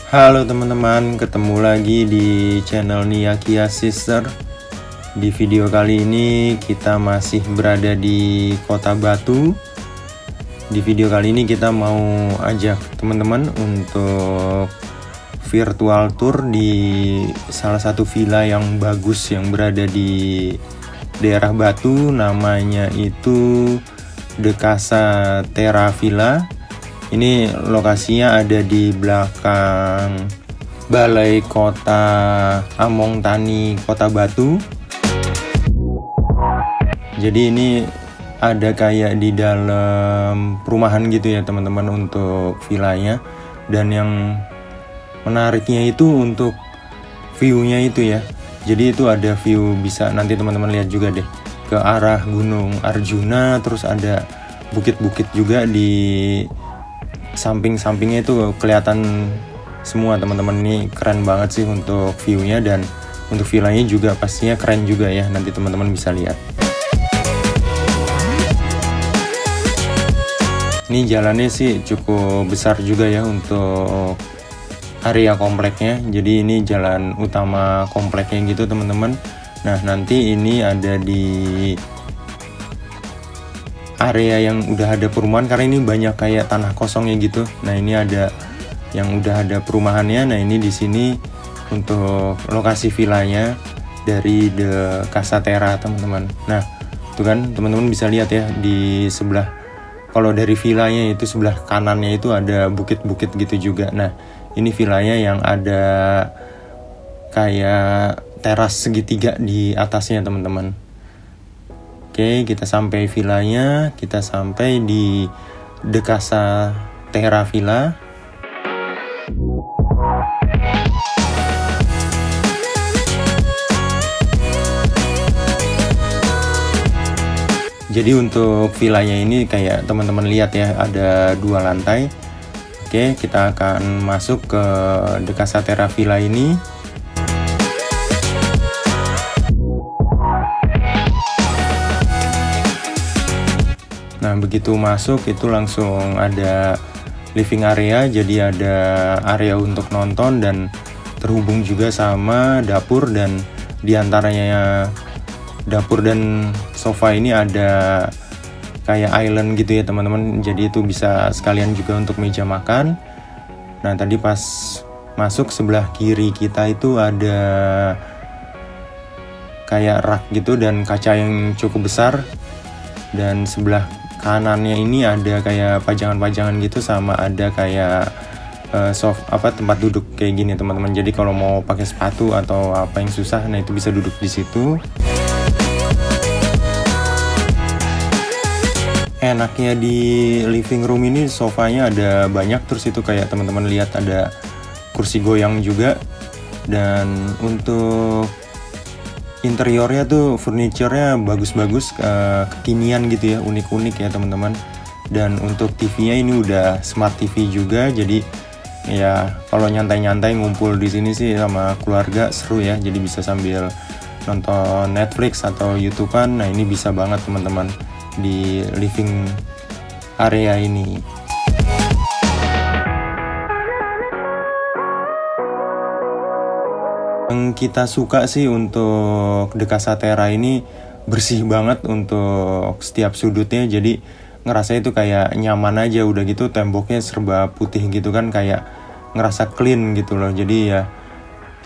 Halo teman-teman, ketemu lagi di channel Niakia Sister. Di video kali ini kita masih berada di Kota Batu. Di video kali ini kita mau ajak teman-teman untuk virtual tour di salah satu villa yang bagus yang berada di daerah Batu. Namanya itu The Casa Terra Villa. Ini lokasinya ada di belakang Balai Kota Among Tani, Kota Batu. Jadi ini ada kayak di dalam perumahan gitu ya teman-teman untuk villanya. Dan yang menariknya itu untuk view-nya itu ya. Jadi itu ada view, bisa nanti teman-teman lihat juga deh, ke arah Gunung Arjuna. Terus ada bukit-bukit juga di samping-sampingnya, itu kelihatan semua teman-teman. Ini keren banget sih untuk view-nya, dan untuk villanya juga pastinya keren juga ya, nanti teman-teman bisa lihat. Ini jalannya sih cukup besar juga ya untuk area kompleknya. Jadi ini jalan utama kompleknya gitu teman-teman. Nah nanti ini ada di area yang udah ada perumahan, karena ini banyak kayak tanah kosongnya gitu. Nah ini ada yang udah ada perumahannya. Nah ini di sini untuk lokasi villanya dari The Casa Terra teman-teman. Nah itu kan teman-teman bisa lihat ya di sebelah, kalau dari villanya itu sebelah kanannya itu ada bukit-bukit gitu juga. Nah ini villanya yang ada kayak teras segitiga di atasnya teman-teman. Oke, kita sampai villanya, kita sampai di The Casa Terra Villa. Jadi untuk villanya ini kayak teman-teman lihat ya, ada 2 lantai. Oke, kita akan masuk ke The Casa Terra Villa ini. Nah begitu masuk itu langsung ada living area, jadi ada area untuk nonton dan terhubung juga sama dapur. Dan diantaranya dapur dan sofa ini ada kayak island gitu ya teman-teman, jadi itu bisa sekalian juga untuk meja makan. Nah tadi pas masuk sebelah kiri kita itu ada kayak rak gitu dan kaca yang cukup besar, dan sebelah kanannya ini ada kayak pajangan-pajangan gitu, sama ada kayak tempat duduk kayak gini teman-teman. Jadi kalau mau pakai sepatu atau apa yang susah, nah itu bisa duduk di situ. Enaknya di living room ini sofanya ada banyak, terus itu kayak teman-teman lihat ada kursi goyang juga. Dan untuk interiornya tuh furniture-nya bagus-bagus, kekinian gitu ya, unik-unik ya teman-teman. Dan untuk TV-nya ini udah smart TV juga, jadi ya kalau nyantai-nyantai ngumpul di sini sih sama keluarga seru ya. Jadi bisa sambil nonton Netflix atau YouTube-an. Nah ini bisa banget teman-teman di living area ini. Yang kita suka sih untuk The Casa Terra ini bersih banget untuk setiap sudutnya, jadi ngerasa itu kayak nyaman aja. Udah gitu temboknya serba putih gitu kan, kayak ngerasa clean gitu loh. Jadi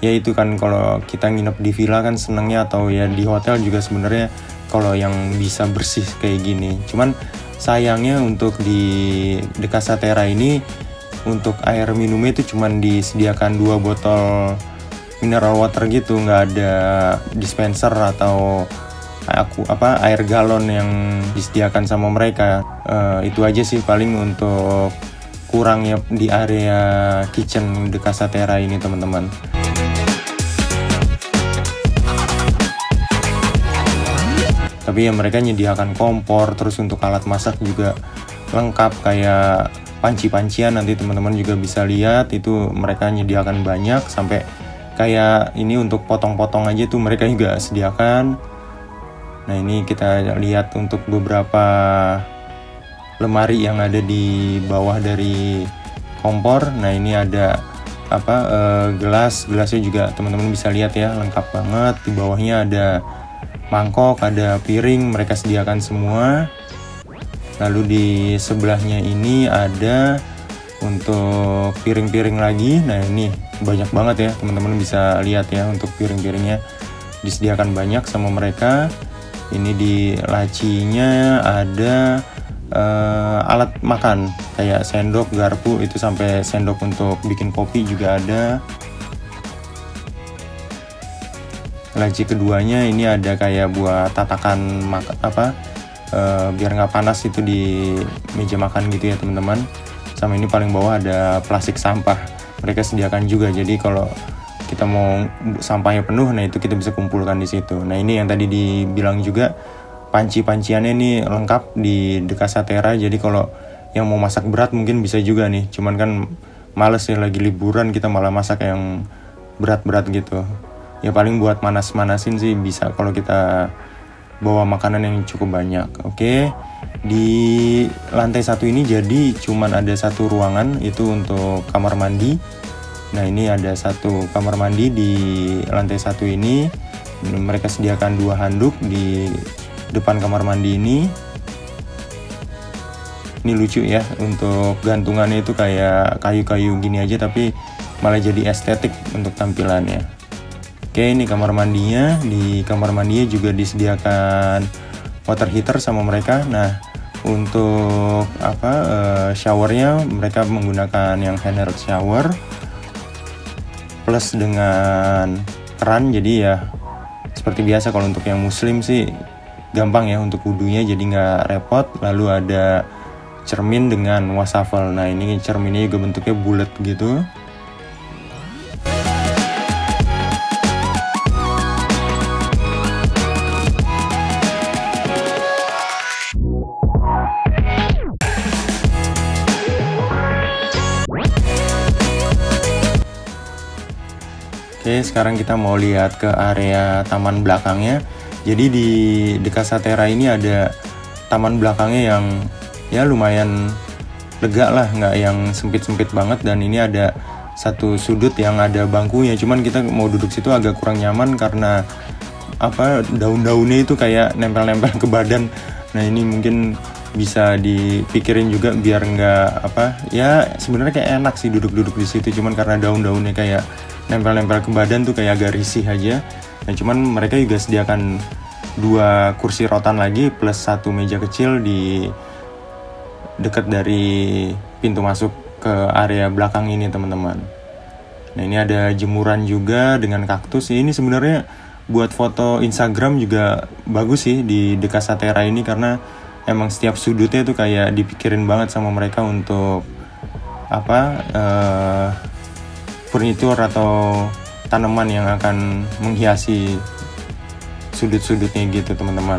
ya itu kan kalau kita nginep di villa kan senengnya, atau ya di hotel juga sebenarnya kalau yang bisa bersih kayak gini. Cuman sayangnya untuk di The Casa Terra ini untuk air minumnya itu cuman disediakan 2 botol mineral water gitu, nggak ada dispenser atau air galon yang disediakan sama mereka. Itu aja sih paling untuk kurangnya di area kitchen The Casa Terra ini teman-teman. Tapi ya mereka nyediakan kompor, terus untuk alat masak juga lengkap kayak panci-pancian. Nanti teman-teman juga bisa lihat itu mereka nyediakan banyak, sampai kayak ini untuk potong-potong aja tuh mereka juga sediakan. Nah ini kita lihat untuk beberapa lemari yang ada di bawah dari kompor. Nah ini ada gelasnya juga teman-teman bisa lihat ya, lengkap banget. Di bawahnya ada mangkok, ada piring, mereka sediakan semua. Lalu di sebelahnya ini ada untuk piring-piring lagi. Nah ini banyak banget ya, teman-teman bisa lihat ya, untuk piring-piringnya disediakan banyak sama mereka. Ini di lacinya ada alat makan kayak sendok, garpu, itu sampai sendok untuk bikin kopi juga ada. Laci keduanya ini ada kayak buat tatakan biar nggak panas itu di meja makan gitu ya teman-teman. Sama ini paling bawah ada plastik sampah, mereka sediakan juga. Jadi kalau kita mau sampahnya penuh, nah itu kita bisa kumpulkan di situ. Nah ini yang tadi dibilang juga, panci-panciannya ini lengkap di Dekasa Terra. Jadi kalau yang mau masak berat mungkin bisa juga nih, cuman kan males ya, lagi liburan kita malah masak yang berat-berat gitu. Ya paling buat manas-manasin sih bisa kalau kita bawa makanan yang cukup banyak. Oke, di lantai 1 ini jadi cuman ada satu ruangan, itu untuk kamar mandi. Nah ini ada satu kamar mandi di lantai 1 ini. Mereka sediakan 2 handuk di depan kamar mandi ini. Ini lucu ya, untuk gantungannya itu kayak kayu-kayu gini aja, tapi malah jadi estetik untuk tampilannya. Oke, ini kamar mandinya. Di kamar mandinya juga disediakan water heater sama mereka. Nah untuk showernya mereka menggunakan yang hand shower plus dengan keran. Jadi ya seperti biasa, kalau untuk yang muslim sih gampang ya untuk wudunya, jadi nggak repot. Lalu ada cermin dengan wastafel. Nah ini cerminnya juga bentuknya bulat gitu. Oke, sekarang kita mau lihat ke area taman belakangnya. Jadi di Dekasa Terra ini ada taman belakangnya yang ya lumayan lega lah, nggak yang sempit-sempit banget. Dan ini ada satu sudut yang ada bangkunya, cuman kita mau duduk situ agak kurang nyaman karena daun-daunnya itu kayak nempel-nempel ke badan. Nah ini mungkin bisa dipikirin juga biar nggak ya sebenarnya kayak enak sih duduk-duduk di situ, cuman karena daun-daunnya kayak nempel-nempel ke badan tuh kayak agak risih aja. Nah cuman mereka juga sediakan 2 kursi rotan lagi plus 1 meja kecil di dekat dari pintu masuk ke area belakang ini teman-teman. Nah ini ada jemuran juga dengan kaktus. Ini sebenarnya buat foto Instagram juga bagus sih di Dekasa Terra ini, karena emang setiap sudutnya tuh kayak dipikirin banget sama mereka untuk furnitur atau tanaman yang akan menghiasi sudut-sudutnya gitu teman-teman.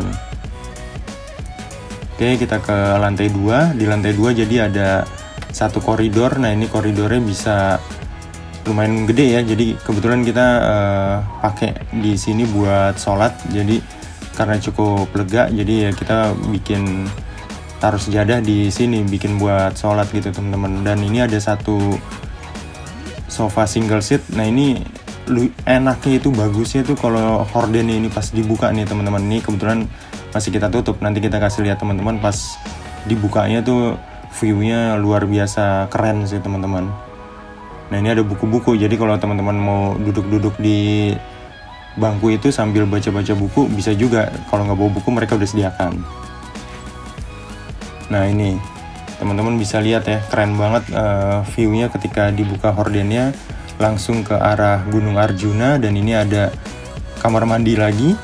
Oke, kita ke lantai 2. Di lantai 2 jadi ada satu koridor. Nah ini koridornya bisa lumayan gede ya, jadi kebetulan kita pakai di sini buat sholat. Jadi karena cukup lega, jadi ya kita bikin taruh sejadah di sini, bikin buat sholat gitu teman-teman. Dan ini ada satu sofa single seat. Nah ini enaknya itu, bagusnya tuh kalau hordennya ini pas dibuka nih teman-teman. Ini kebetulan masih kita tutup, nanti kita kasih lihat teman-teman pas dibukanya tuh view-nya luar biasa keren sih teman-teman. Nah ini ada buku-buku, jadi kalau teman-teman mau duduk-duduk di bangku itu sambil baca-baca buku bisa juga. Kalau nggak bawa buku mereka udah sediakan. Nah ini teman-teman bisa lihat ya, keren banget view-nya ketika dibuka hordennya langsung ke arah Gunung Arjuna. Dan ini ada kamar mandi lagi,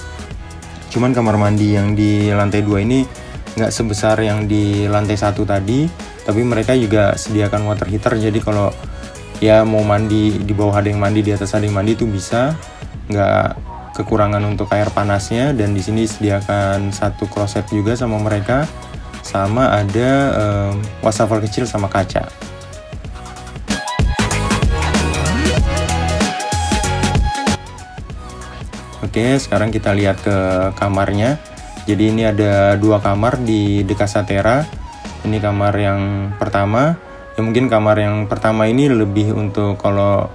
cuman kamar mandi yang di lantai 2 ini nggak sebesar yang di lantai 1 tadi, tapi mereka juga sediakan water heater. Jadi kalau ya mau mandi di bawah ada yang mandi, di atas ada yang mandi, itu bisa, nggak kekurangan untuk air panasnya. Dan di sini sediakan satu kloset juga sama mereka, sama ada wastafel kecil sama kaca. Oke, sekarang kita lihat ke kamarnya. Jadi ini ada 2 kamar di Dekasa Terra. Ini kamar yang pertama. Ya mungkin kamar yang pertama ini lebih untuk kalau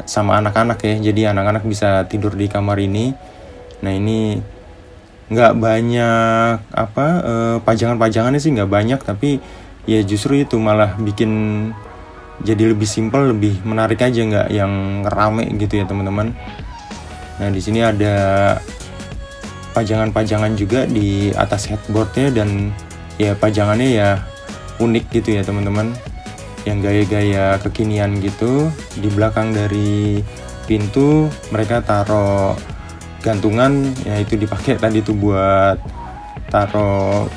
sama anak-anak ya, jadi anak-anak bisa tidur di kamar ini. Nah ini nggak banyak pajangan-pajangannya sih nggak banyak, tapi ya justru itu malah bikin jadi lebih simpel, lebih menarik aja, nggak yang rame gitu ya teman-teman. Nah di sini ada pajangan-pajangan juga di atas headboardnya, dan ya pajangannya ya unik gitu ya teman-teman, yang gaya-gaya kekinian gitu. Di belakang dari pintu mereka taruh gantungan, ya itu dipakai tadi tuh buat taruh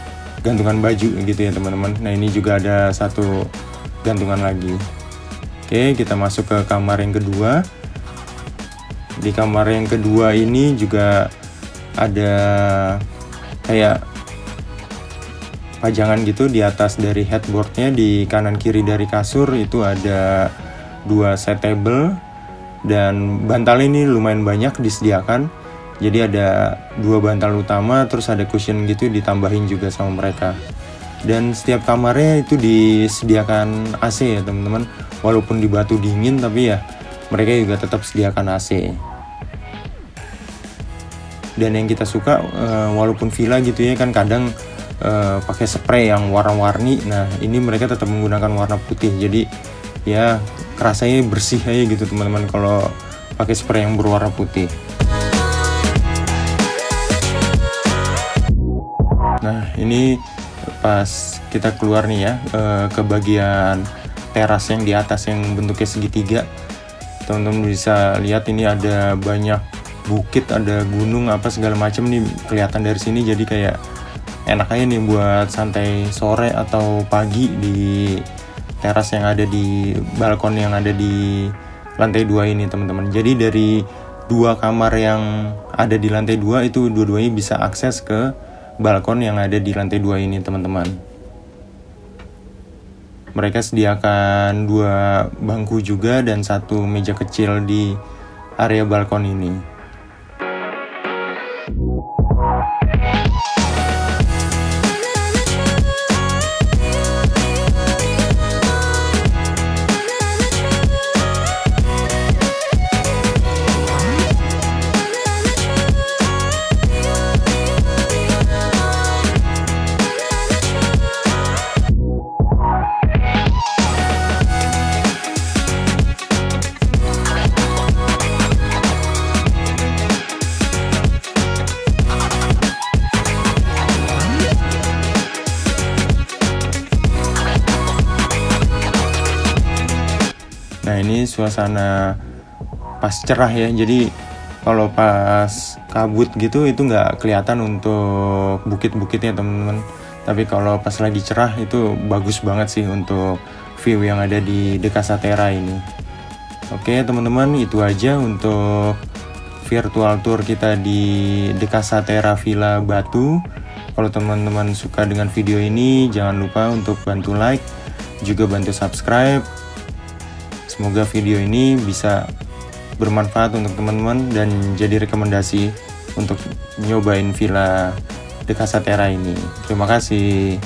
gantungan baju gitu ya teman-teman. Nah ini juga ada satu gantungan lagi. Oke, kita masuk ke kamar yang kedua. Di kamar yang kedua ini juga ada kayak pajangan gitu di atas dari headboardnya. Di kanan kiri dari kasur itu ada 2 side table, dan bantal ini lumayan banyak disediakan. Jadi ada 2 bantal utama, terus ada cushion gitu ditambahin juga sama mereka. Dan setiap kamarnya itu disediakan AC ya teman-teman. Walaupun di batu dingin, tapi ya mereka juga tetap sediakan AC. Dan yang kita suka, walaupun villa gitu ya kan kadang pakai spray yang warna-warni. Nah ini mereka tetap menggunakan warna putih, jadi ya kerasanya bersih aja gitu teman-teman kalau pakai spray yang berwarna putih. Nah ini pas kita keluar nih ya ke bagian teras yang di atas yang bentuknya segitiga, teman-teman bisa lihat ini ada banyak bukit, ada gunung apa segala macam nih kelihatan dari sini. Jadi kayak enak aja nih buat santai sore atau pagi di teras yang ada di balkon yang ada di lantai 2 ini teman-teman. Jadi dari 2 kamar yang ada di lantai 2 itu dua-duanya bisa akses ke balkon yang ada di lantai 2 ini teman-teman. Mereka sediakan 2 bangku juga dan 1 meja kecil di area balkon ini. Nah ini suasana pas cerah ya, jadi kalau pas kabut gitu itu nggak kelihatan untuk bukit-bukitnya teman-teman. Tapi kalau pas lagi cerah itu bagus banget sih untuk view yang ada di De Casa Terra ini. Oke teman-teman, itu aja untuk virtual tour kita di De Casa Terra Villa Batu. Kalau teman-teman suka dengan video ini, jangan lupa untuk bantu like, juga bantu subscribe. Semoga video ini bisa bermanfaat untuk teman-teman dan jadi rekomendasi untuk nyobain villa De Casa Terra ini. Terima kasih.